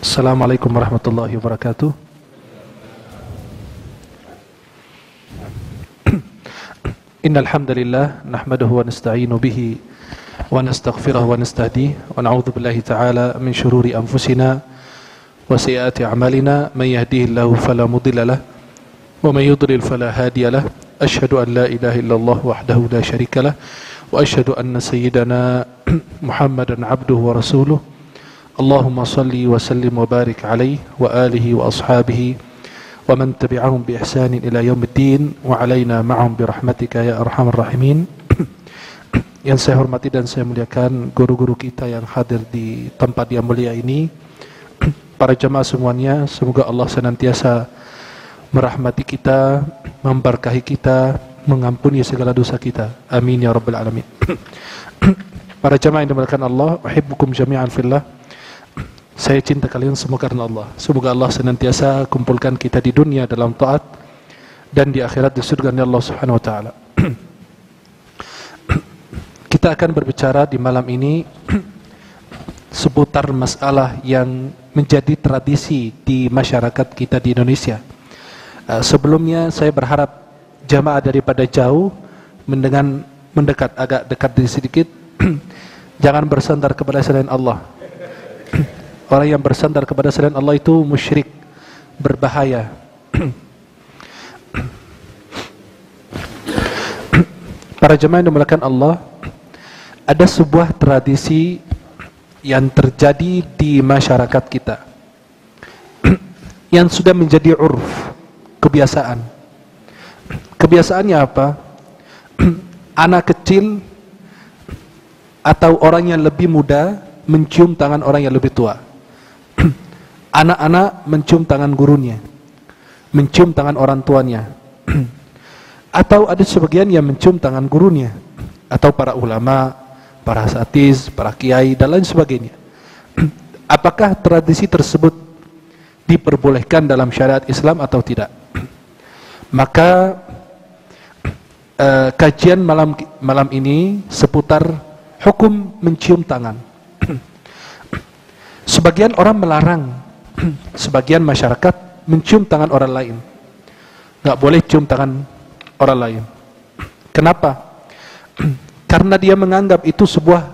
Assalamualaikum warahmatullahi wabarakatuh. Innal hamdalillah nahmaduhu wa nasta'inu bihi wa nastaghfiruhu wa nastahdihi wa na'udzu billahi ta'ala min shururi anfusina wa sayyiati a'malina man yahdihillahu fala mudilla lahu wa man yudlil fala hadiya lahu. Asyhadu an la ilaha illallah wahdahu la syarika lahu wa asyhadu anna sayyidana Muhammadan abduhu wa rasuluh. Allahumma salli wa sallim wa barik alaihi wa alihi wa ashabihi wa man tabi'ahum bi ihsanin ila yaumiddin wa alaina ma'hum bi rahmatika ya arhamar rahimin. Yang saya hormati dan saya muliakan guru-guru kita yang hadir di tempat yang mulia ini, para jamaah semuanya, semoga Allah senantiasa merahmati kita, memberkahi kita, mengampuni segala dosa kita. Amin ya rabbal alamin. Para jamaah yang dimuliakan Allah, uhibbukum jami'an fillah. Saya cinta kalian semua karena Allah. Semoga Allah senantiasa kumpulkan kita di dunia dalam taat dan di akhirat di surga Allah Subhanahu wa taala. Kita akan berbicara di malam ini seputar masalah yang menjadi tradisi di masyarakat kita di Indonesia. Sebelumnya saya berharap jamaah daripada jauh mendekat agak dekat sedikit. Jangan bersandar kepada selain Allah. Orang yang bersandar kepada selain Allah itu musyrik, berbahaya. Para jemaah yang dimuliakan Allah, ada sebuah tradisi yang terjadi di masyarakat kita yang sudah menjadi urf, kebiasaan. Kebiasaannya apa? Anak kecil atau orang yang lebih muda mencium tangan orang yang lebih tua. Anak-anak mencium tangan gurunya, mencium tangan orang tuanya. Atau ada sebagian yang mencium tangan gurunya, atau para ulama, para asatiz, para kiai dan lain sebagainya. Apakah tradisi tersebut diperbolehkan dalam syariat Islam atau tidak? Maka kajian malam ini seputar hukum mencium tangan. Sebagian orang melarang sebagian masyarakat mencium tangan orang lain. Nggak boleh cium tangan orang lain. Kenapa? Karena dia menganggap itu sebuah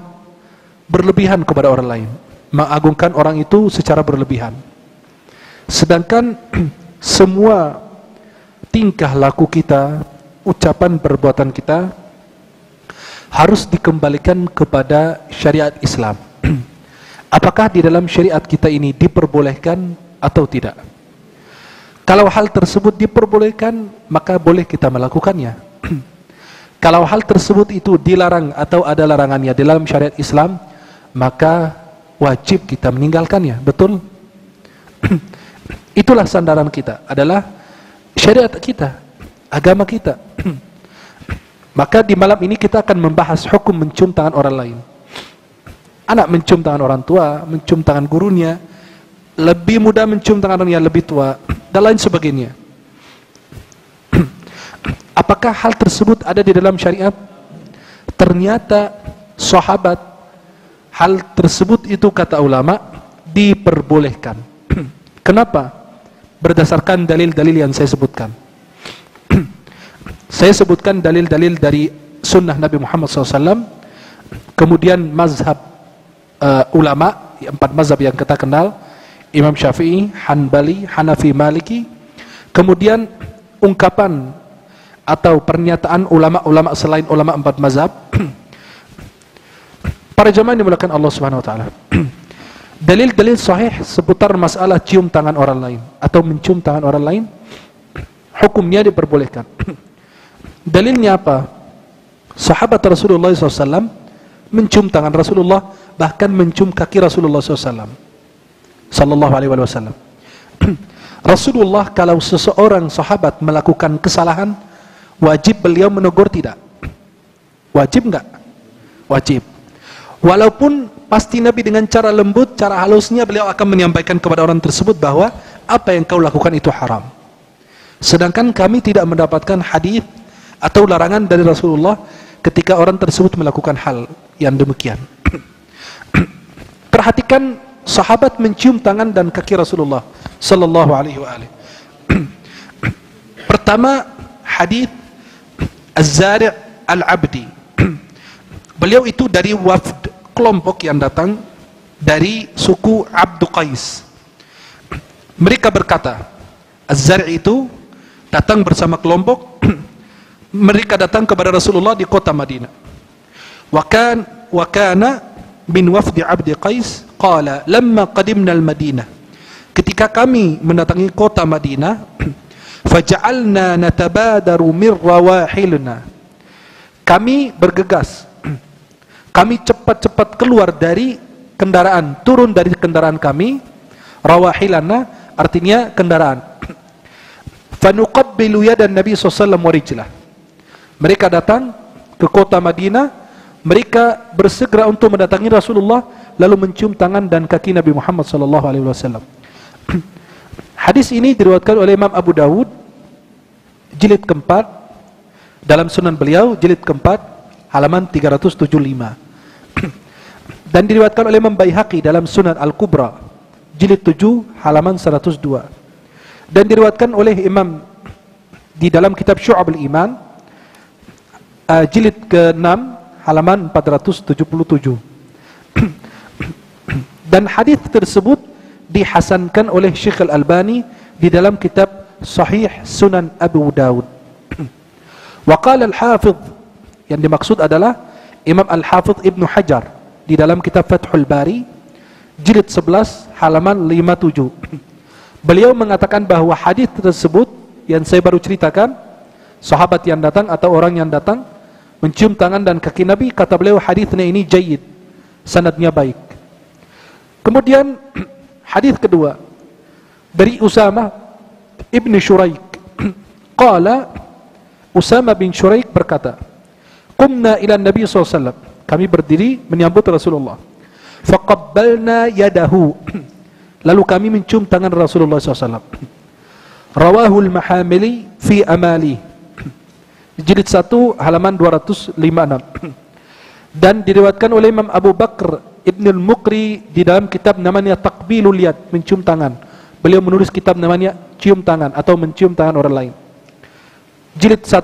berlebihan kepada orang lain, mengagungkan orang itu secara berlebihan. Sedangkan semua tingkah laku kita, ucapan perbuatan kita harus dikembalikan kepada syariat Islam. Apakah di dalam syariat kita ini diperbolehkan atau tidak? Kalau hal tersebut diperbolehkan, maka boleh kita melakukannya. Kalau hal tersebut itu dilarang atau ada larangannya di dalam syariat Islam, maka wajib kita meninggalkannya. Betul? Itulah sandaran kita, adalah syariat kita, agama kita. Maka di malam ini kita akan membahas hukum mencium tangan orang lain. Anak mencium tangan orang tua, mencium tangan gurunya, lebih muda mencium tangan orang yang lebih tua, dan lain sebagainya. Apakah hal tersebut ada di dalam syariat? Ternyata sahabat, hal tersebut itu kata ulama diperbolehkan. Kenapa? Berdasarkan dalil-dalil yang saya sebutkan. Saya sebutkan dalil-dalil dari sunnah Nabi Muhammad SAW, kemudian mazhab ulama, 4 mazhab yang kita kenal, Imam Syafi'i, Hanbali, Hanafi, Maliki, kemudian ungkapan atau pernyataan ulama-ulama selain ulama 4 mazhab. Para jamaah yang dimuliakan Allah Subhanahu wa taala. Dalil-dalil sahih seputar masalah cium tangan orang lain atau mencium tangan orang lain, hukumnya diperbolehkan. Dalilnya apa? Sahabat Rasulullah SAW mencium tangan Rasulullah, bahkan mencium kaki Rasulullah SAW sallallahu alaihi wasallam. Rasulullah kalau seseorang sahabat melakukan kesalahan, wajib beliau menegur tidak? Wajib enggak? Wajib. Walaupun pasti Nabi dengan cara lembut, cara halusnya beliau akan menyampaikan kepada orang tersebut bahwa apa yang kau lakukan itu haram. Sedangkan kami tidak mendapatkan hadis atau larangan dari Rasulullah ketika orang tersebut melakukan hal yang demikian. Perhatikan sahabat mencium tangan dan kaki Rasulullah sallallahu alaihi wasallam. Pertama, hadis Az-Zari' Al-Abdi. Beliau itu dari wafd, kelompok yang datang dari suku Abdu Qais. Mereka berkata, Az-Zari' itu datang bersama kelompok. Mereka datang kepada Rasulullah di kota Madinah. Wa kana min wafdi Abdi Qais qala lamma qadimna al-Madinah. Ketika kami mendatangi kota Madinah, faja'alna natabadaru min rawahilna. Kami bergegas, kami cepat-cepat keluar dari kendaraan, turun dari kendaraan kami. Rawahilana artinya kendaraan. Fanuqabbilu yadan Nabi SAW wa rijlah. Mereka datang ke kota Madinah, mereka bersegera untuk mendatangi Rasulullah, lalu mencium tangan dan kaki Nabi Muhammad SAW. Hadis ini diriwayatkan oleh Imam Abu Dawud jilid keempat, dalam sunan beliau jilid keempat halaman 375, dan diriwayatkan oleh Imam Baihaqi dalam Sunan Al-Kubra jilid 7 halaman 102, dan diriwayatkan oleh Imam di dalam kitab Syu'abul Iman jilid ke-6 halaman 477. Dan hadis tersebut dihasankan oleh Syekh Al-Albani di dalam kitab Sahih Sunan Abu Dawud. Wa qala al-Hafidh, yang dimaksud adalah Imam Al-Hafidh Ibnu Hajar di dalam kitab Fathul Bari jilid 11 halaman 57. Beliau mengatakan bahwa hadis tersebut yang saya baru ceritakan, sahabat yang datang atau orang yang datang mencium tangan dan kaki Nabi, kata beliau hadisnya ini jayyid, sanadnya baik. Kemudian hadis kedua dari Usama ibn Shuraik. Qala, Usama bin Shuraik berkata, qumna ila Nabi SAW, kami berdiri menyambut Rasulullah. Faqabbalna yadahu, lalu kami mencium tangan Rasulullah SAW. Rawahul Mahamili fi Amali jilid 1 halaman 256, dan diriwayatkan oleh Imam Abu Bakr Ibn al-Muqri di dalam kitab namanya Taqbilul Yad, mencium tangan. Beliau menulis kitab namanya cium tangan atau mencium tangan orang lain, jilid 1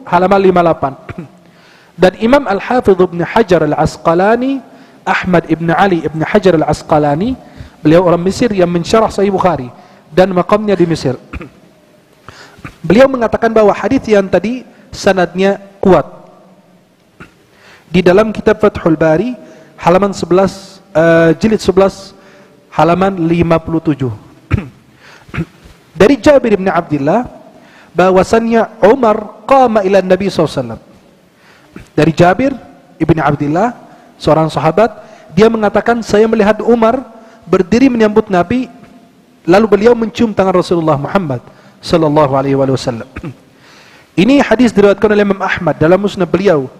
halaman 58. Dan Imam Al-Hafidh Ibn Hajar Al-Asqalani, Ahmad Ibn Ali Ibn Hajar Al-Asqalani, beliau orang Mesir yang mensyarah Sahih Bukhari dan makamnya di Mesir. Beliau mengatakan bahwa hadis yang tadi sanadnya kuat. Di dalam kitab Fathul Bari halaman 11 jilid 11 halaman 57. Dari Jabir bin Abdullah bahwasannya Umar qama ila Nabi SAW. Dari Jabir ibn Abdullah, seorang sahabat, dia mengatakan saya melihat Umar berdiri menyambut Nabi, lalu beliau mencium tangan Rasulullah Muhammad sallallahu alaihi wasallam. Ini hadis diriwayatkan oleh Imam Ahmad dalam musnad beliau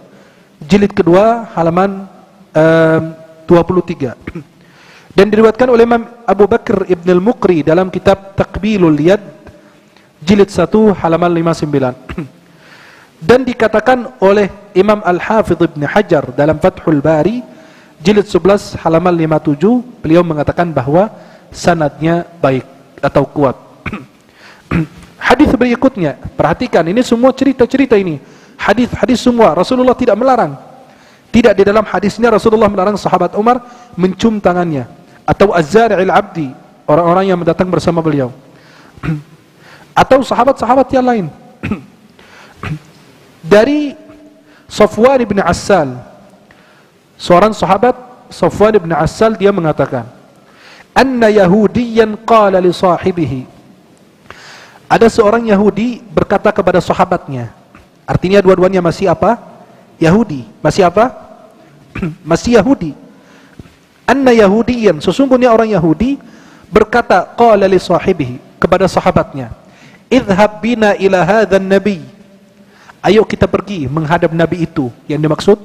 jilid kedua halaman 23, dan diriwayatkan oleh Imam Abu Bakr Ibn al-Muqri dalam kitab Taqbilul Yad jilid 1 halaman 59, dan dikatakan oleh Imam Al-Hafidh Ibn Hajar dalam Fathul Bari jilid 11 halaman 57, beliau mengatakan bahwa sanadnya baik atau kuat. Hadis berikutnya, perhatikan, ini semua cerita-cerita ini, hadis-hadis semua Rasulullah tidak melarang. Tidak di dalam hadisnya Rasulullah melarang sahabat Umar mencium tangannya atau Az-Zari' Al-Abdi, orang-orang yang datang bersama beliau, atau sahabat-sahabat yang lain. Dari Safwan bin Assal, seorang sahabat Safwan bin Assal, dia mengatakan, anna Yahudiyan qala li sahibihi, ada seorang Yahudi berkata kepada sahabatnya, artinya dua-duanya masih apa? Yahudi. Masih apa? Masih Yahudi. Anna Yahudiyan, sesungguhnya orang Yahudi berkata, qala li sahibihi, kepada sahabatnya, idhhab bina ila hadzal nabi, ayo kita pergi menghadap nabi itu, yang dimaksud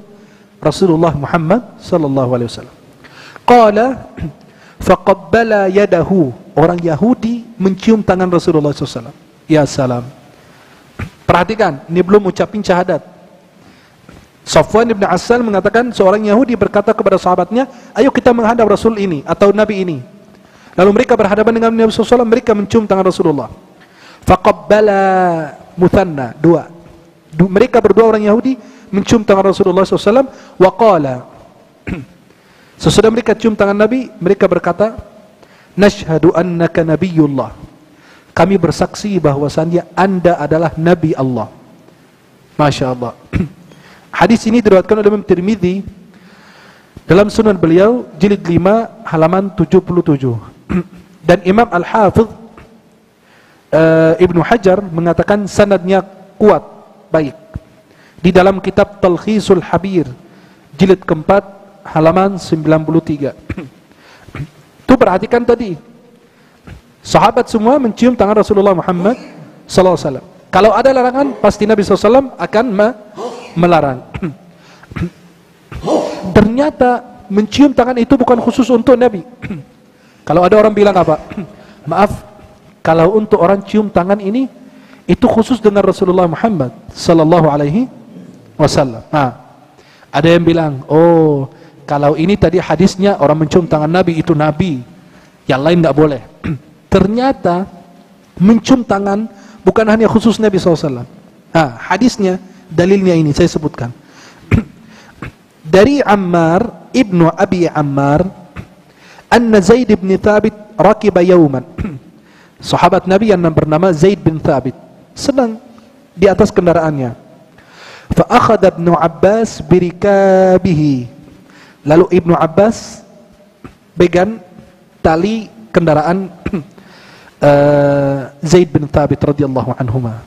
Rasulullah Muhammad sallallahu alaihi wasallam. Qala faqabbala yadahu, orang Yahudi mencium tangan Rasulullah SAW. Ya salam. Perhatikan, ini belum ucapin syahadat. Safwan ibn Assal mengatakan seorang Yahudi berkata kepada sahabatnya, ayo kita menghadap Rasul ini atau Nabi ini. Lalu mereka berhadapan dengan Nabi SAW, mereka mencium tangan Rasulullah. Faqabbala muthanna, dua. Mereka berdua orang Yahudi mencium tangan Rasulullah SAW. Wa qala, sesudah mereka cium tangan Nabi, mereka berkata, nashhadu annaka nabiyullah, kami bersaksi bahwasannya Anda adalah Nabi Allah. Masya Allah. Hadis ini diriwayatkan oleh Imam Tirmidzi dalam Sunan beliau jilid 5 halaman 77. Dan Imam Al-Hafidh Ibnu Hajar mengatakan sanadnya kuat, baik. Di dalam kitab Talkhisul Habir jilid keempat halaman 93. Itu perhatikan tadi, sahabat semua mencium tangan Rasulullah Muhammad SAW. Kalau ada larangan, pasti Nabi SAW akan melarang. Ternyata mencium tangan itu bukan khusus untuk Nabi. Kalau ada orang bilang apa? Maaf, kalau untuk orang cium tangan ini, itu khusus dengan Rasulullah Muhammad Sallallahu Alaihi Wasallam. Nah, ada yang bilang, oh, kalau ini tadi hadisnya orang mencium tangan Nabi itu Nabi, yang lain tidak boleh. Ternyata mencium tangan bukan hanya khusus Nabi SAW. Nah, hadisnya, dalilnya ini saya sebutkan. Dari Ammar ibnu Abi Ammar, anna Zaid bin Thabit rakiba yawman. Sahabat Nabi yang bernama Zaid bin Thabit sedang di atas kendaraannya. Fa akhadha Ibnu Abbas birikabihi. Lalu Ibnu Abbas pegang tali kendaraan Zaid bin Thabit radhiyallahu anhuma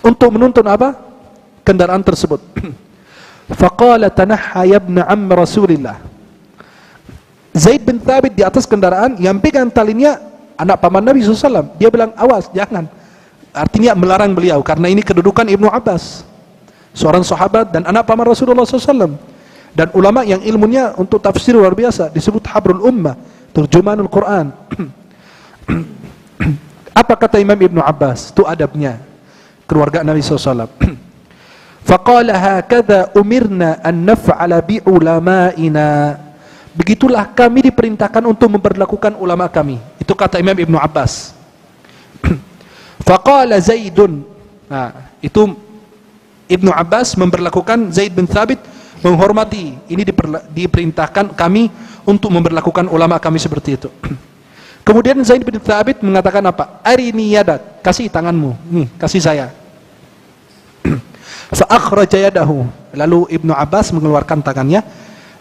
untuk menuntun apa? Kendaraan tersebut. Faqala tanahha ya ibn amm Rasulillah. Zaid bin Thabit di atas kendaraan, yang pegang talinya anak paman Nabi SAW. Dia bilang, awas, jangan. Artinya melarang beliau, karena ini kedudukan Ibnu Abbas, seorang sahabat dan anak paman Rasulullah SAW, dan ulama yang ilmunya untuk tafsir luar biasa, disebut Habrul Ummah, terjemahanul Quran. Apa kata Imam Ibnu Abbas? Itu adabnya keluarga Nabi SAW. Faqala hakadha umirna an naf'ala bi ulama'ina. Begitulah kami diperintahkan untuk memperlakukan ulama kami. Itu kata Imam Ibnu Abbas. Faqala Zaidun. Nah, itu Ibnu Abbas memperlakukan Zaid bin Thabit, menghormati. Ini diperintahkan kami untuk memperlakukan ulama kami seperti itu. Kemudian Zaid bin Thabit mengatakan apa? Arini yadak, kasih tanganmu. Nih, kasih saya. Fa akhraja yadahu. Lalu Ibnu Abbas mengeluarkan tangannya.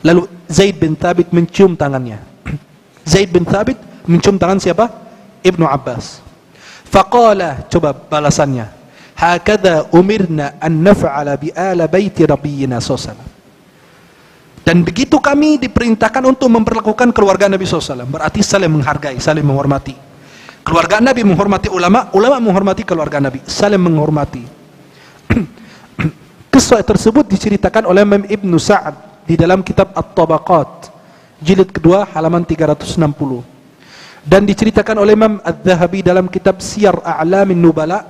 Lalu Zaid bin Thabit mencium tangannya. Zaid bin Thabit mencium tangan siapa? Ibnu Abbas. Faqala, coba balasannya. Hakadha umirna an naf'ala bi ala baiti rabbiyina sallallahu. Dan begitu kami diperintahkan untuk memperlakukan keluarga Nabi SAW. Berarti saling menghargai, saling menghormati. Keluarga Nabi menghormati ulama, ulama menghormati keluarga Nabi, saling menghormati. Kisah tersebut diceritakan oleh Imam Ibnu Sa'ad di dalam kitab At-Tabaqat jilid kedua halaman 360, dan diceritakan oleh Imam Adz-Dzahabi dalam kitab Siyar A'lamin Nubala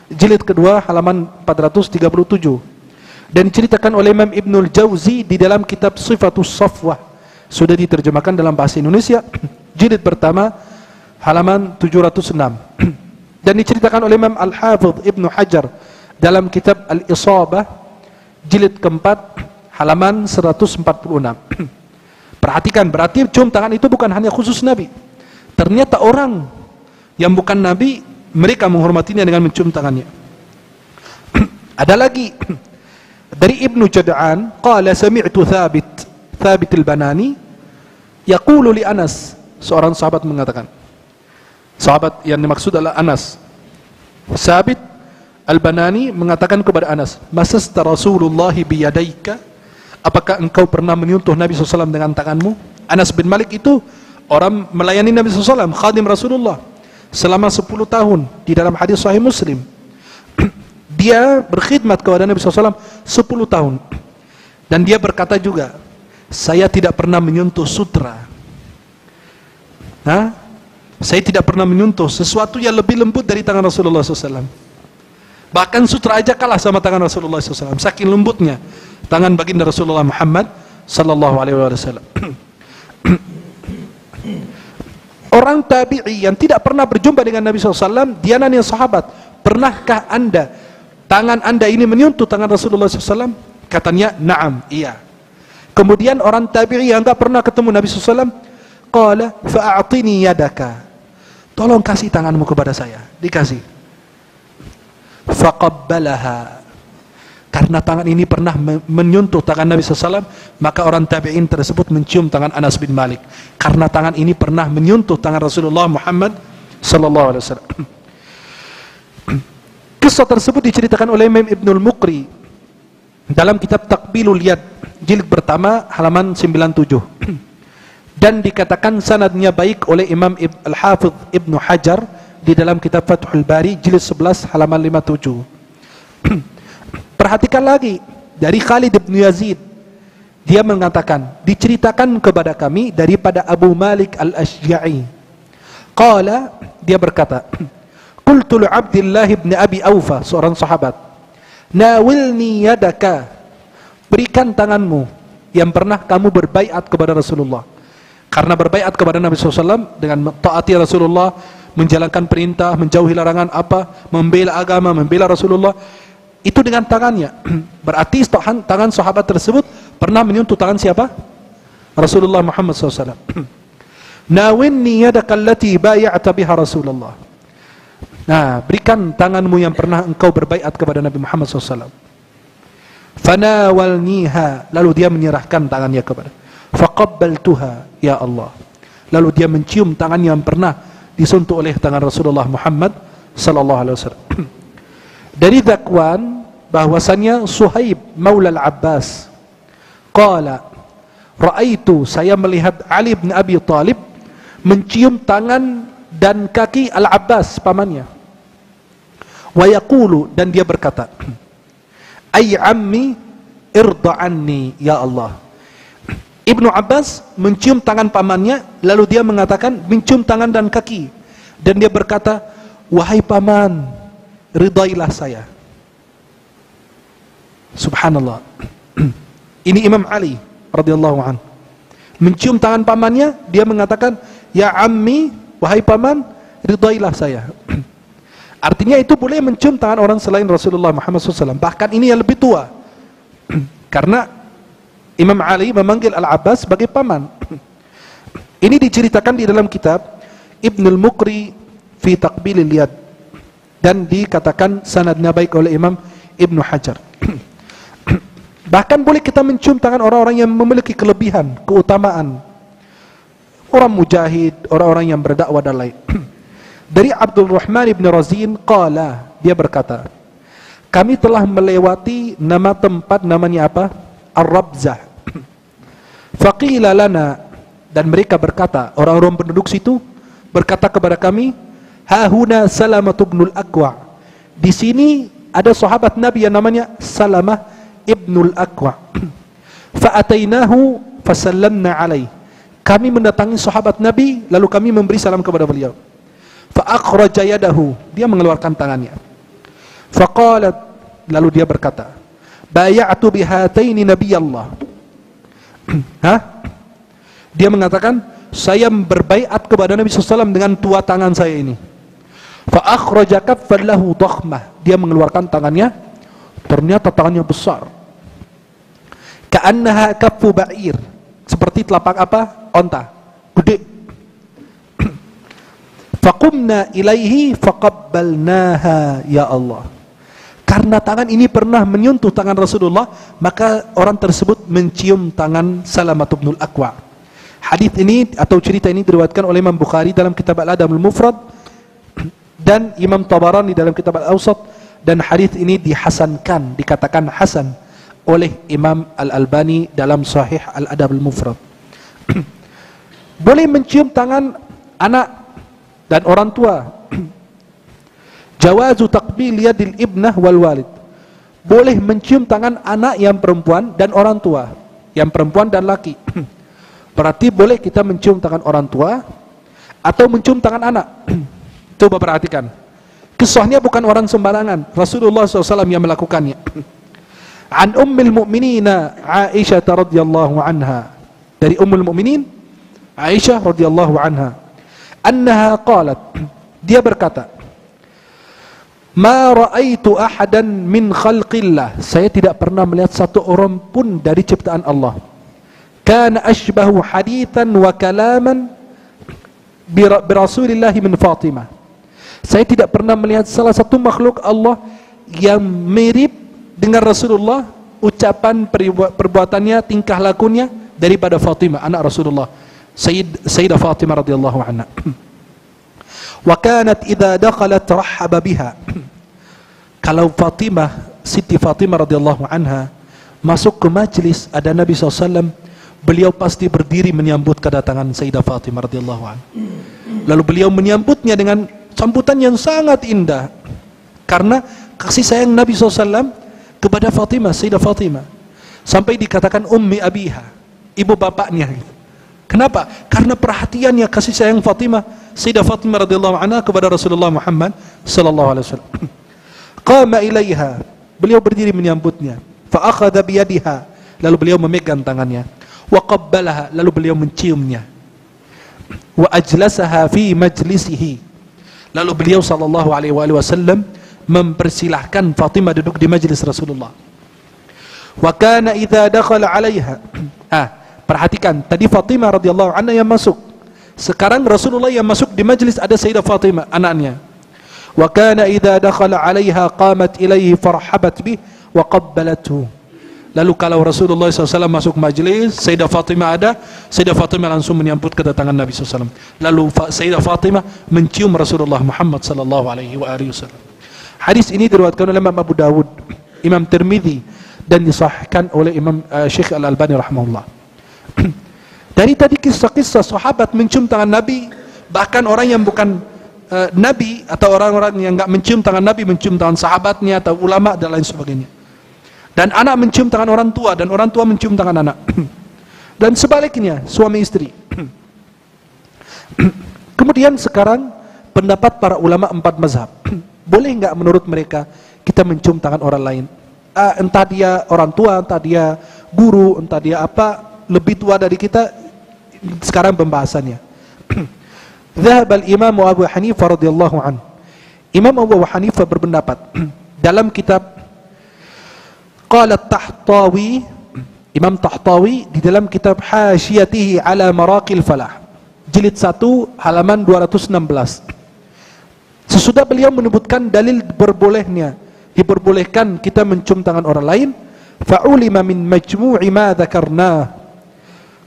jilid kedua halaman 437, dan diceritakan oleh Imam Ibnul Jauzi di dalam kitab Sifatus Safwah, sudah diterjemahkan dalam bahasa Indonesia jilid pertama halaman 706, dan diceritakan oleh Imam Al-Hafidh Ibnu Hajar dalam kitab Al-Isabah jilid keempat halaman 146. Perhatikan, berarti cium tangan itu bukan hanya khusus Nabi. Ternyata orang yang bukan Nabi, mereka menghormatinya dengan mencium tangannya. Ada lagi dari Ibnu Jad'an, qala sami'tu Thabit al-Banani yaqulu li Anas. Seorang sahabat mengatakan, sahabat yang dimaksud adalah Anas. Thabit al-Banani mengatakan kepada Anas, masasta Rasulullah biyadaika, apakah engkau pernah menyentuh Nabi SAW dengan tanganmu? Anas bin Malik itu orang melayani Nabi SAW, khadim Rasulullah selama 10 tahun. Di dalam hadis Sahih Muslim, dia berkhidmat kepada Nabi SAW 10 tahun. Dan dia berkata juga, saya tidak pernah menyentuh sutra. Saya tidak pernah menyentuh sesuatu yang lebih lembut dari tangan Rasulullah SAW. Bahkan sutra aja kalah sama tangan Rasulullah SAW. Saking lembutnya tangan baginda Rasulullah Muhammad sallallahu alaihi wasallam. Orang tabi'i yang tidak pernah berjumpa dengan Nabi SAW, dia nanya sahabat, pernahkah anda, tangan anda ini menyentuh tangan Rasulullah SAW? Katanya, na'am, iya. Kemudian orang tabi'i yang tak pernah ketemu Nabi SAW, qala fa'a'tini yadaka, tolong kasih tanganmu kepada saya. Dikasih. Faqabbalaha, karena tangan ini pernah menyentuh tangan Nabi SAW, maka orang tabi'in tersebut mencium tangan Anas bin Malik, karena tangan ini pernah menyentuh tangan Rasulullah Muhammad sallallahu alaihi wasallam. Kisah tersebut diceritakan oleh Imam Ibnul Muqri dalam kitab Taqbilul Yad jilid pertama halaman 97, dan dikatakan sanadnya baik oleh Imam Al-Hafidh Ibnu Hajar di dalam kitab Fathul Bari jilid 11 halaman 57. Perhatikan lagi dari Khalid bin Yazid, dia mengatakan, diceritakan kepada kami daripada Abu Malik Al-Ashja'i, qala, dia berkata, qultu li Abdullah bin Abi Aufa, seorang sahabat, nawilni yadaka, berikan tanganmu yang pernah kamu berbaiat kepada Rasulullah. Karena berbaiat kepada Nabi SAW dengan taati Rasulullah, menjalankan perintah, menjauhi larangan, membela agama, membela Rasulullah, itu dengan tangannya. Berarti tangan sahabat tersebut pernah menyentuh tangan siapa? Rasulullah Muhammad SAW. Nawinni yadaka allati bay'ata biha Rasulullah. Nah, berikan tanganmu yang pernah engkau berbaiat kepada Nabi Muhammad SAW. Fanawalniha, lalu dia menyerahkan tangannya kepada. Faqabbaltuha, ya Allah. Lalu dia mencium tangan yang pernah disentuh oleh tangan Rasulullah Muhammad sallallahu alaihi wasallam. Dari Zakwan bahwasannya Suhaib Maula Al-Abbas qala ra'aitu, saya melihat Ali bin Abi Thalib mencium tangan dan kaki Al-Abbas pamannya, wa yaqulu, dan dia berkata, ay ammi irda anni ya Allah. Ibnu Abbas mencium tangan pamannya, lalu dia mengatakan, mencium tangan dan kaki, dan dia berkata, wahai paman, ridailah saya. Subhanallah. Ini Imam Ali radhiyallahu anhu mencium tangan pamannya, dia mengatakan, ya ammi, wahai paman, ridailah saya. Artinya itu boleh mencium tangan orang selain Rasulullah Muhammad SAW. Bahkan ini yang lebih tua, karena Imam Ali memanggil Al-Abbas sebagai paman. Ini diceritakan di dalam kitab Ibnul Muqri fi Taqbilil Yad, dan dikatakan sanadnya baik oleh Imam Ibnu Hajar. Bahkan boleh kita mencium tangan orang-orang yang memiliki kelebihan, keutamaan, orang mujahid, orang-orang yang berdakwah dan lain. Dari Abdul Rahman ibn Razin qala, dia berkata, kami telah melewati nama tempat, namanya apa? Ar-Rabzah. Faqila lana, dan mereka berkata, orang-orang penduduk situ berkata kepada kami, hahuna Salamah ibnul Aqwa, di sini ada sahabat Nabi yang namanya Salamah ibnul Aqwa. Fa'atainahu fasallamna alaih, kami mendatangi sahabat Nabi lalu kami memberi salam kepada beliau. Fa'akhraja yadahu, dia mengeluarkan tangannya. Faqalat, lalu dia berkata, bay'atu bihataini nabiyallah. Dia mengatakan, saya berbaiat kepada Nabi SAW dengan dua tangan saya ini. Fa'akhraja kaffan lahu dakhmah, dia mengeluarkan tangannya, ternyata tangannya besar. Ka'annaha kaffu ba'ir, seperti telapak apa? Onta, gede. Faqumna ilaihi faqabbalnaha ya Allah. Karena tangan ini pernah menyentuh tangan Rasulullah, maka orang tersebut mencium tangan Salamah ibnul Aqwa. Hadis ini atau cerita ini diriwayatkan oleh Imam Bukhari dalam kitab Al-Adab Al-Mufrad dan Imam Tabarani dalam kitab Al-Awsat, dan hadis ini dihasankan, dikatakan hasan oleh Imam Al-Albani dalam Sahih Al-Adab Al-Mufrad. Boleh mencium tangan anak dan orang tua. Jawazu taqbil yadil ibnah wal walid, boleh mencium tangan anak yang perempuan dan orang tua, yang perempuan dan laki. Berarti boleh kita mencium tangan orang tua atau mencium tangan anak. Coba perhatikan, Kisahnya bukan orang sembarangan, Rasulullah SAW yang melakukannya. An ummil mu'minina Aisyah radhiyallahu anha, dari ummul mu'minin Aisyah radhiyallahu anha, annaha qalat, dia berkata, ma ra'aitu ahadan min khalqillah, saya tidak pernah melihat satu orang pun dari ciptaan Allah, kana ashbahu hadithan wa kalaman bi Rasulillahi min Fatimah, saya tidak pernah melihat salah satu makhluk Allah yang mirip dengan Rasulullah, ucapan, perbuatannya, tingkah lakunya daripada Fatimah, anak Rasulullah, Sayyidah Fatimah radhiyallahu anha. Wa kanat idza dakhalat rahaba biha, kalau Fatimah, Siti Fatimah radhiyallahu anha masuk ke majlis ada Nabi SAW, beliau pasti berdiri menyambut kedatangan Sayyidah Fatimah radhiyallahu anha. Lalu beliau menyambutnya dengan sambutan yang sangat indah, karena kasih sayang Nabi SAW kepada Fatimah, Sayyidah Fatimah, sampai dikatakan ummi abiha, ibu bapaknya. Kenapa? Karena perhatiannya, kasih sayang Fatimah, Sayyidah Fatimah radhiyallahu anha kepada Rasulullah Muhammad sallallahu alaihi wasallam. Qama ilaiha, beliau berdiri menyambutnya, fa akhadha bi yadiha, lalu beliau memegang tangannya, wa qabbalaha, lalu beliau menciumnya, wa ajlasaha fi majlisihi, lalu beliau sallallahu alaihi wasallam mempersilahkan Fatimah duduk di majlis Rasulullah. Wa kana idza dakhala 'alaiha, perhatikan, tadi Fatimah radhiyallahu anha yang masuk, sekarang Rasulullah yang masuk di majlis ada Sayyidah Fatimah, anaknya. Wa kana idza dakhala 'alaiha qamat ilaihi farhabat bih wa qabbalathu, lalu kalau Rasulullah SAW masuk majlis, Sayyidah Fatimah ada, Sayyidah Fatimah langsung menyambut kedatangan Nabi SAW. Lalu Sayyidah Fatimah mencium Rasulullah Muhammad sallallahu alaihi wasallam. Hadis ini diriwayatkan oleh Imam Abu Dawud, Imam Tirmidzi, dan disahihkan oleh Imam Syekh Al-Albani rahimahullah. Dari tadi kisah-kisah sahabat mencium tangan Nabi, bahkan orang yang bukan Nabi atau orang-orang yang enggak mencium tangan Nabi mencium tangan sahabatnya atau ulama dan lain sebagainya. Dan anak mencium tangan orang tua, dan orang tua mencium tangan anak. Dan sebaliknya, suami istri. Kemudian sekarang pendapat para ulama 4 mazhab. Boleh enggak menurut mereka kita mencium tangan orang lain? Entah dia orang tua, entah dia guru, entah dia apa, lebih tua dari kita. Sekarang pembahasannya. Dhahab al-Imam Abu Hanifah radhiyallahu anhu. Imam Abu Hanifah berpendapat dalam kitab Qala Tahtawi, Imam Tahtawi di dalam kitab Hasyiyatihi ala Maraqil Falah, jilid 1 halaman 216. Sesudah beliau menyebutkan dalil diperbolehkan kita mencium tangan orang lain, fa'ulima min majmu'i ma dzakarna,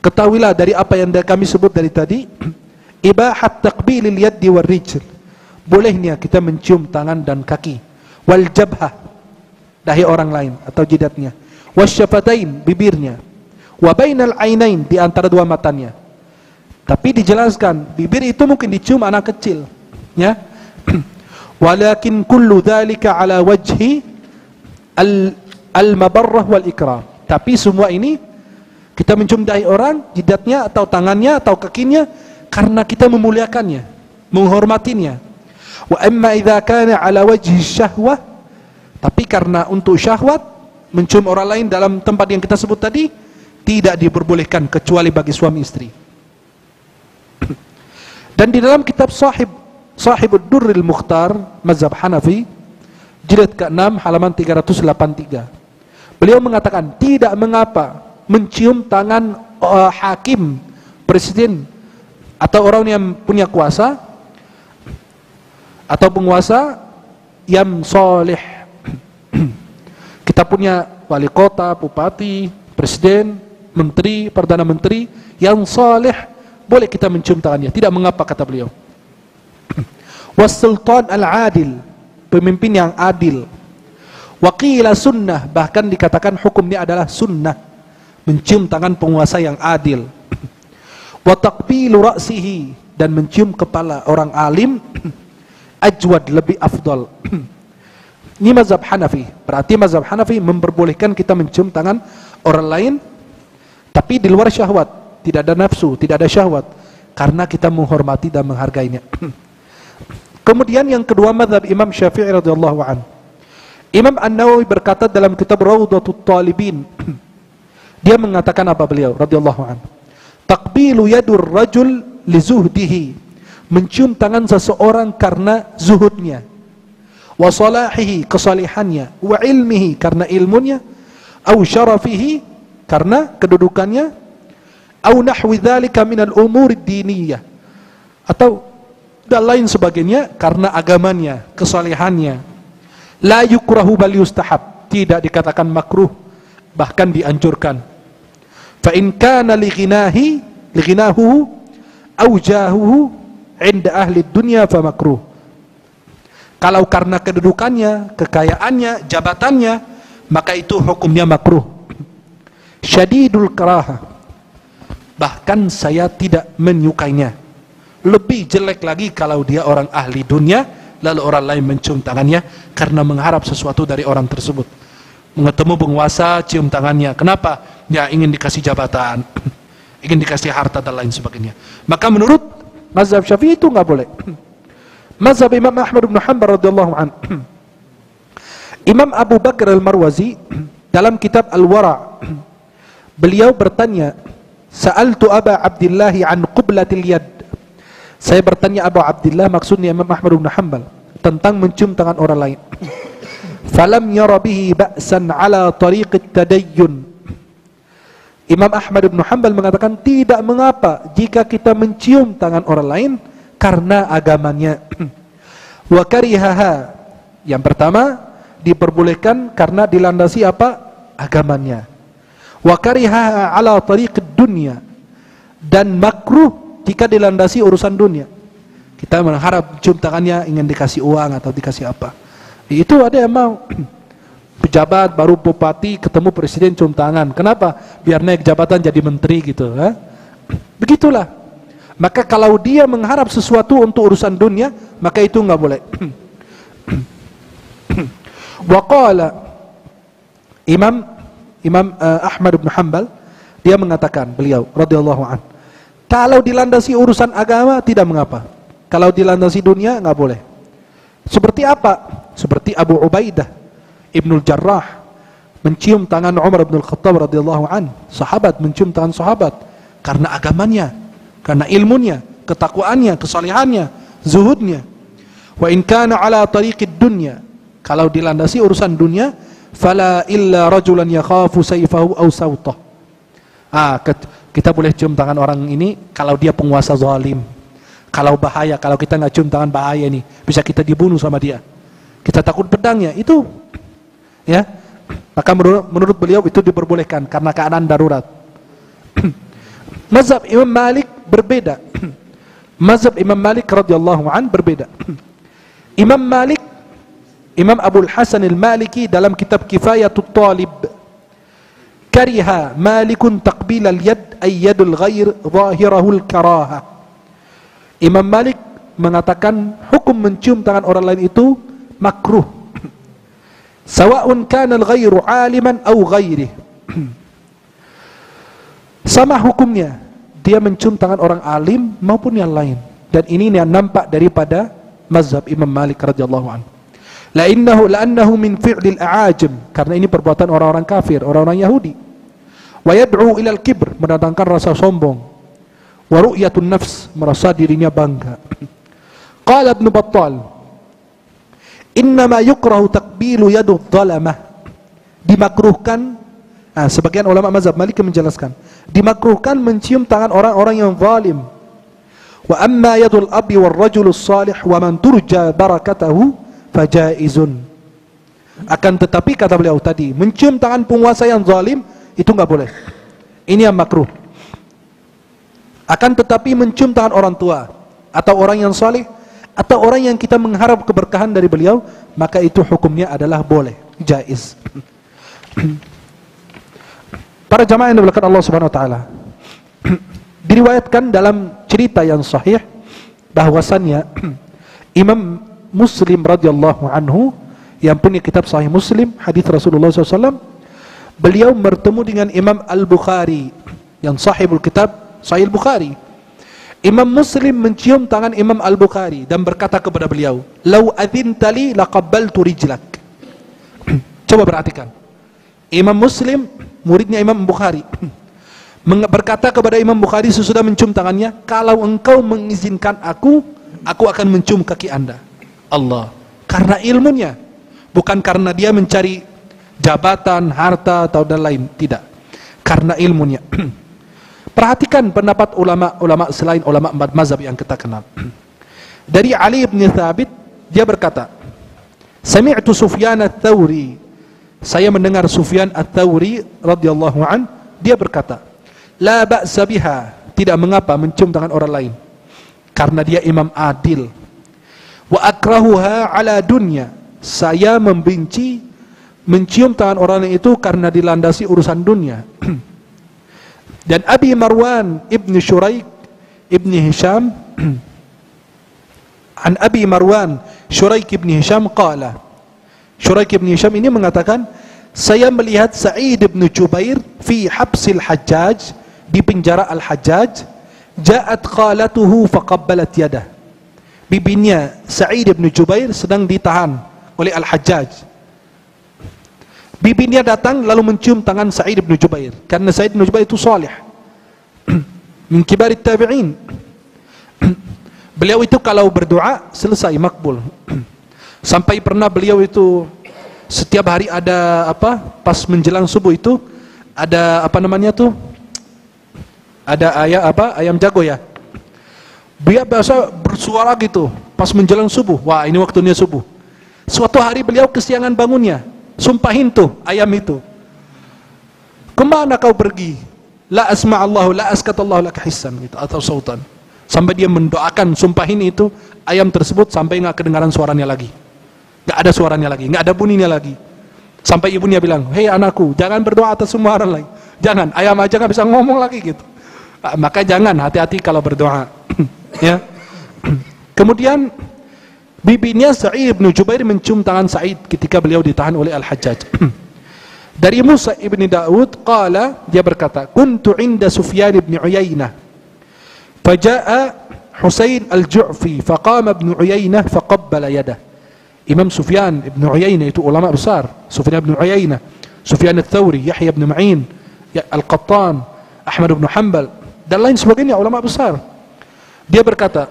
ketahuilah dari apa yang kami sebut dari tadi, ibahat taqbilil yaddi war rijl, bolehnya kita mencium tangan dan kaki, wal jabhah, dahi orang lain atau jidatnya, wasyafatain, bibirnya, wa bainal ainain, di antara dua matanya. Tapi dijelaskan bibir itu mungkin dicium anak kecil, ya. Walakin kullu dzalika ala wajhi al-mabarrah wal ikram. Tapi semua ini kita mencium dahi orang, jidatnya atau tangannya atau kakinya karena kita memuliakannya, menghormatinya. Wa amma idza kana ala wajhi syahwah, tapi karena untuk syahwat, mencium orang lain dalam tempat yang kita sebut tadi tidak diperbolehkan kecuali bagi suami istri. Dan di dalam kitab Sahibud Durril Mukhtar mazhab Hanafi, jilid ke-6 halaman 383, beliau mengatakan tidak mengapa mencium tangan hakim, presiden, atau orang yang punya kuasa atau penguasa yang soleh. Kita punya wali kota, bupati, presiden, menteri, perdana menteri yang soleh, boleh kita mencium tangannya, tidak mengapa, kata beliau. Was-sultan al-adil, pemimpin yang adil. Waqila sunnah, bahkan dikatakan hukumnya adalah sunnah, mencium tangan penguasa yang adil. Wa taqbilu ra'sihi, dan mencium kepala orang alim, ajwad, lebih afdal. Ini mazhab Hanafi. Berarti mazhab Hanafi memperbolehkan kita mencium tangan orang lain, tapi di luar syahwat, tidak ada nafsu, tidak ada syahwat, karena kita menghormati dan menghargainya. Kemudian yang kedua mazhab Imam Syafi'i radhiyallahu an. Imam An-Nawawi berkata dalam kitab Rawdatut Talibin, dia mengatakan apa beliau radhiyallahu an? Taqbilu yadur rajul li zuhdihi, mencium tangan seseorang karena zuhudnya, wa salahihi, kesalihannya, wa ilmihi, karena ilmunya, au syarafihi, karena kedudukannya, au nahwi dzalika minal umur diniyah, atau dan lain sebagainya, karena agamanya, kesalehannya. La yukrahu bal yustahab, tidak dikatakan makruh, bahkan dianjurkan. Fa in kana lighinahu au jahuhu 'inda ahli dunya fa makruh. Kalau karena kedudukannya, kekayaannya, jabatannya, maka itu hukumnya makruh. Syadidul karahah, bahkan saya tidak menyukainya. Lebih jelek lagi kalau dia orang ahli dunia, lalu orang lain mencium tangannya karena mengharap sesuatu dari orang tersebut. Mengetemu penguasa, cium tangannya. Kenapa? Ya ingin dikasih jabatan, ingin dikasih harta dan lain sebagainya. Maka menurut mazhab Syafi'i itu nggak boleh. Mazhab Imam Ahmad bin Hanbal radhiyallahu an. Imam Abu Bakar Al-Marwazi dalam kitab Al-Wara', beliau bertanya, Sa'altu Aba Abdillah an qublatil yad. Saya bertanya Abu Abdillah, maksudnya Imam Ahmad bin Hanbal, tentang mencium tangan orang lain. Falam yara bihi ba'san ala tariqit tadayyun. Imam Ahmad bin Hanbal mengatakan tidak mengapa jika kita mencium tangan orang lain karena agamanya. Wa karihaha, yang pertama diperbolehkan karena dilandasi apa? Agamanya. Wa karihaha ala tariqid dunya, dan makruh jika dilandasi urusan dunia. Kita mengharap cium tangannya ingin dikasih uang atau dikasih apa. Itu ada yang mau pejabat baru bupati ketemu presiden cium tangan. Kenapa? Biar naik jabatan jadi menteri gitu. Begitulah. Maka kalau dia mengharap sesuatu untuk urusan dunia, maka itu nggak boleh. Waqala Imam Ahmad bin Hanbal, dia mengatakan, beliau radhiyallahu an, kalau dilandasi urusan agama tidak mengapa. Kalau dilandasi dunia nggak boleh. Seperti apa? Seperti Abu Ubaidah Ibnul Jarrah mencium tangan Umar bin Khattab radhiyallahu an. Sahabat mencium tangan sahabat karena agamanya, karena ilmunya, ketakwaannya, kesalehannya, zuhudnya. Wa in kana ala tariqid dunya, kalau dilandasi urusan dunia, fala illa rajulan yakhafu sayfahu aw sawtah. Kita boleh cium tangan orang ini kalau dia penguasa zalim. Kalau bahaya, kalau kita nggak cium tangan bahaya nih, bisa kita dibunuh sama dia. Kita takut pedangnya, itu ya. Maka menurut beliau itu diperbolehkan karena keadaan darurat. Mazhab Imam Malik berbeda. Mazhab Imam Malik radhiyallahu an berbeda. Imam Abul Hasan Al-Maliki dalam kitab Kifayatut Talib, kariha Malikun taqbil al-yad ay yadul ghair zahirahul karaha. Imam Malik mengatakan hukum mencium tangan orang lain itu makruh. Sawa'un kana al-ghairu aliman aw ghairih. Sama hukumnya dia mencium tangan orang alim maupun yang lain. Dan ini yang nampak daripada mazhab Imam Malik radhiyallahu anhu. La'annahu min fi'lil a'ajim, karena ini perbuatan orang-orang kafir, orang-orang Yahudi. Wa yad'u ilal kibr, mendatangkan rasa sombong. Wa ru'yatun nafs, merasa dirinya bangga. Qala Ibn Battal, innama yukrahu taqbilu yadu dhalamah. Dimakruhkan, sebagian ulama mazhab Maliki menjelaskan, dimakruhkan mencium tangan orang-orang yang zalim. Wa amma yadul abi wal rajulus salih wa man turja barakatahu fajaizun. Akan tetapi kata beliau tadi, mencium tangan penguasa yang zalim itu enggak boleh. Ini yang makruh. Akan tetapi mencium tangan orang tua atau orang yang saleh atau orang yang kita mengharap keberkahan dari beliau, maka itu hukumnya adalah boleh, jaiz. Para jamaah yang dimuliakan Allah Subhanahu wa taala, diriwayatkan dalam cerita yang sahih bahwasannya Imam Muslim radhiyallahu anhu yang punya kitab Sahih Muslim, hadis Rasulullah SAW, beliau bertemu dengan Imam Al-Bukhari yang sahibul kitab Sahih Bukhari. Imam Muslim mencium tangan Imam Al-Bukhari dan berkata kepada beliau, "Lau adhintali laqabbaltu rijlak." Coba perhatikan. Imam Muslim, muridnya Imam Bukhari, berkata kepada Imam Bukhari sesudah mencium tangannya, "Kalau engkau mengizinkan aku akan mencium kaki Anda." Allah. Karena ilmunya, bukan karena dia mencari jabatan, harta atau dan lain, tidak. Karena ilmunya. Perhatikan pendapat ulama selain ulama empat mazhab yang kita kenal. Dari Ali bin Thabit, dia berkata, "Sami'tu Sufyan ats-Tsauri." Saya mendengar Sufyan ats-Tsauri radhiyallahu an, dia berkata, "La ba'sa biha." Tidak mengapa mencium tangan orang lain, karena dia imam adil. "Wa akrahuha ala dunya." Saya membenci mencium tangan orang lain itu karena dilandasi urusan dunia. Dan Abi Marwan ibni Shuraik ibni Hisham an Abi Marwan Shuraik ibni Hisham qala, Shuraik ibni Hisham ini mengatakan, saya melihat Sa'id ibn Jubair fi habsil Hajjaj, di penjara Al-Hajjaj, ja'at qalatuhu faqabbalat yadah. Bibinya Sa'id ibn Jubair sedang ditahan oleh Al-Hajjaj. Bibinya datang lalu mencium tangan Sa'id bin Jubair, karena Sa'id bin Jubair itu salih min kibar tabi'in. Beliau itu kalau berdoa selesai makbul. Sampai pernah beliau itu setiap hari ada pas menjelang subuh itu ada ada ayam jago ya. Dia biasa bersuara gitu pas menjelang subuh. Wah, ini waktunya subuh. Suatu hari beliau kesiangan bangunnya. Sumpahin tuh ayam itu, "Kemana kau pergi?" "La asma'allahu la askatallahu laka hissan," gitu, atau sautan. Sampai dia mendoakan, sumpahin itu ayam tersebut sampai nggak kedengaran suaranya lagi, nggak ada suaranya lagi, nggak ada bunyinya lagi. Sampai ibunya bilang, "Hei anakku, jangan berdoa atas semua orang lain, jangan, ayam aja nggak bisa ngomong lagi," gitu. Maka jangan, hati-hati kalau berdoa. Ya. Kemudian bibinya Sa'id bin Jubair mencium tangan Sa'id ketika beliau ditahan oleh Al-Hajjaj. Dari Musa ibn Daud qala, dia berkata, "Kuntu inda Sufyan ibn Uyainah faja'a Husain al-Ju'fi faqama ibn Uyainah faqabbala yadah." Imam Sufyan ibn Uyainah itu ulama besar. Sufyan ibn Uyainah, Sufyan ats-Tsauri, Yahya ibn Ma'in, Al-Qattan, Ahmad ibn Hanbal dan lain sebagainya ulama besar. Dia berkata,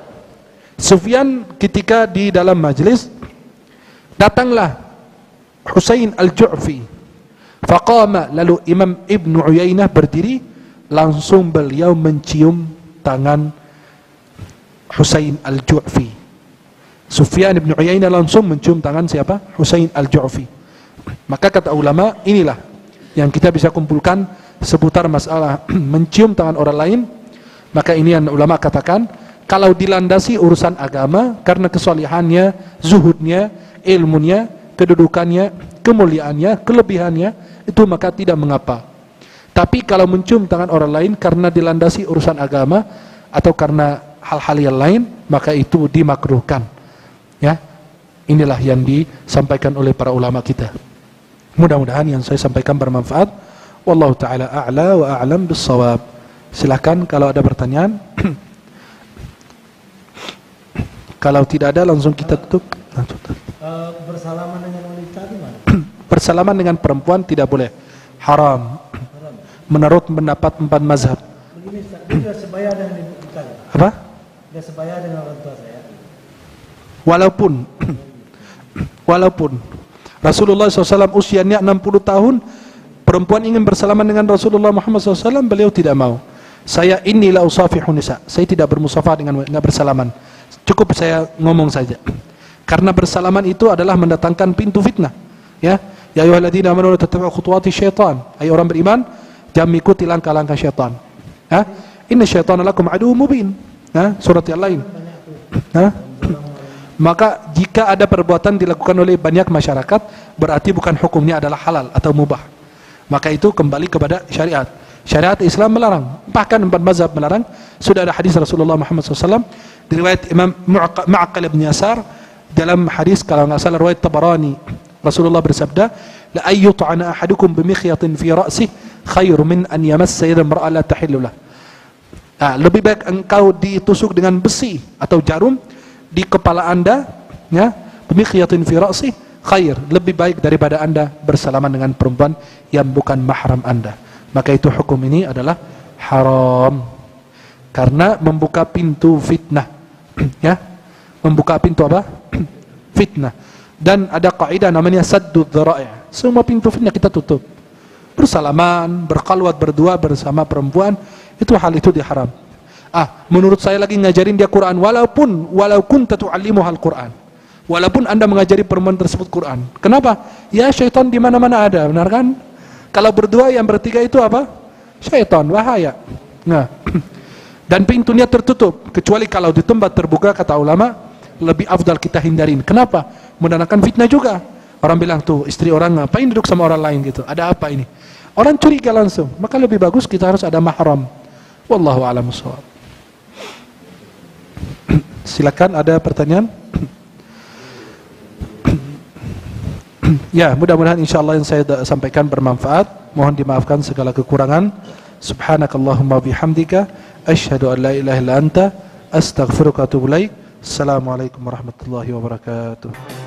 Sufyan ketika di dalam majlis, datanglah Husain al-Ju'fi, faqama, lalu Imam Ibn Uyainah berdiri, langsung beliau mencium tangan Husain al-Ju'fi. Sufyan Ibn Uyainah langsung mencium tangan siapa? Husain al-Ju'fi. Maka kata ulama, inilah yang kita bisa kumpulkan seputar masalah mencium tangan orang lain. Maka ini yang ulama katakan, kalau dilandasi urusan agama karena kesolihannya, zuhudnya, ilmunya, kedudukannya, kemuliaannya, kelebihannya, itu maka tidak mengapa. Tapi kalau mencium tangan orang lain karena dilandasi urusan agama atau karena hal-hal yang lain, maka itu dimakruhkan. Ya, inilah yang disampaikan oleh para ulama kita. Mudah-mudahan yang saya sampaikan bermanfaat. Wallahu ta'ala a'la wa a'lam bis-shawab. Silakan kalau ada pertanyaan. Kalau tidak ada, langsung kita tutup. Bersalaman dengan wanita gimana? Bersalaman dengan perempuan tidak boleh, haram. Menurut pendapat empat mazhab. Begini, dia sebaya dengan ibu kita. Apa? Dia sebaya dengan orang tua saya. Walaupun Rasulullah SAW usianya 60 tahun, perempuan ingin bersalaman dengan Rasulullah Muhammad SAW, beliau tidak mau. Saya inilah usafihun nisa. Saya tidak bermusafah dengan, enggak bersalaman. Cukup saya ngomong saja. Karena bersalaman itu adalah mendatangkan pintu fitnah. Ya, ya ayyuhalladzina amanu la tattabi'u khutuwati syaitan. Hai orang beriman, jangan mengikuti langkah-langkah syaitan. Ha? Inna syaitana lakum aduwwun mubin. Ha? Surat yang lain. Ha? Maka jika ada perbuatan dilakukan oleh banyak masyarakat, berarti bukan hukumnya adalah halal atau mubah. Maka itu kembali kepada syariat. Syariat Islam melarang. Bahkan empat mazhab melarang. Sudah ada hadis Rasulullah Muhammad SAW diriwayat Imam Ma'aqil bin Yasar dalam hadis, kalau nggak salah riwayat Tabarani, Rasulullah bersabda, la ayyut'ana ahadukum bimikhyatin fi ra'sihi khairu min an yamassa yadan mar'a la tahillu lah. Lebih baik engkau ditusuk dengan besi atau jarum di kepala anda, ya, bimikhyatin fi ra'si khair, lebih baik daripada anda bersalaman dengan perempuan yang bukan mahram anda. Maka itu hukum ini adalah haram karena membuka pintu fitnah. Ya, membuka pintu apa? Fitnah. Dan ada kaidah namanya saddud dzara'i'. Semua pintu fitnah kita tutup. Bersalaman, berkhalwat berdua bersama perempuan, itu hal itu diharam. Menurut saya lagi ngajarin dia Quran, walaupun tu'allimuhal Quran. Walaupun anda mengajari perempuan tersebut Quran. Kenapa? Ya syaitan di mana-mana ada, benar kan? Kalau berdua yang bertiga itu apa? Syaitan, bahaya. Nah, dan pintunya tertutup kecuali kalau di tempat terbuka, kata ulama, lebih afdal kita hindarin. Kenapa? Menandakan fitnah juga. Orang bilang tuh istri orang ngapain duduk sama orang lain gitu. Ada apa ini? Orang curiga langsung. Maka lebih bagus kita harus ada mahram. Wallahu a'lam bishawab. Silakan, ada pertanyaan? Ya, mudah-mudahan insyaallah yang saya sampaikan bermanfaat. Mohon dimaafkan segala kekurangan. Subhanakallahumma bihamdika asyhadu an la ilaha illa anta astaghfiruka wa atubu ilaik. Assalamualaikum warahmatullahi wabarakatuh.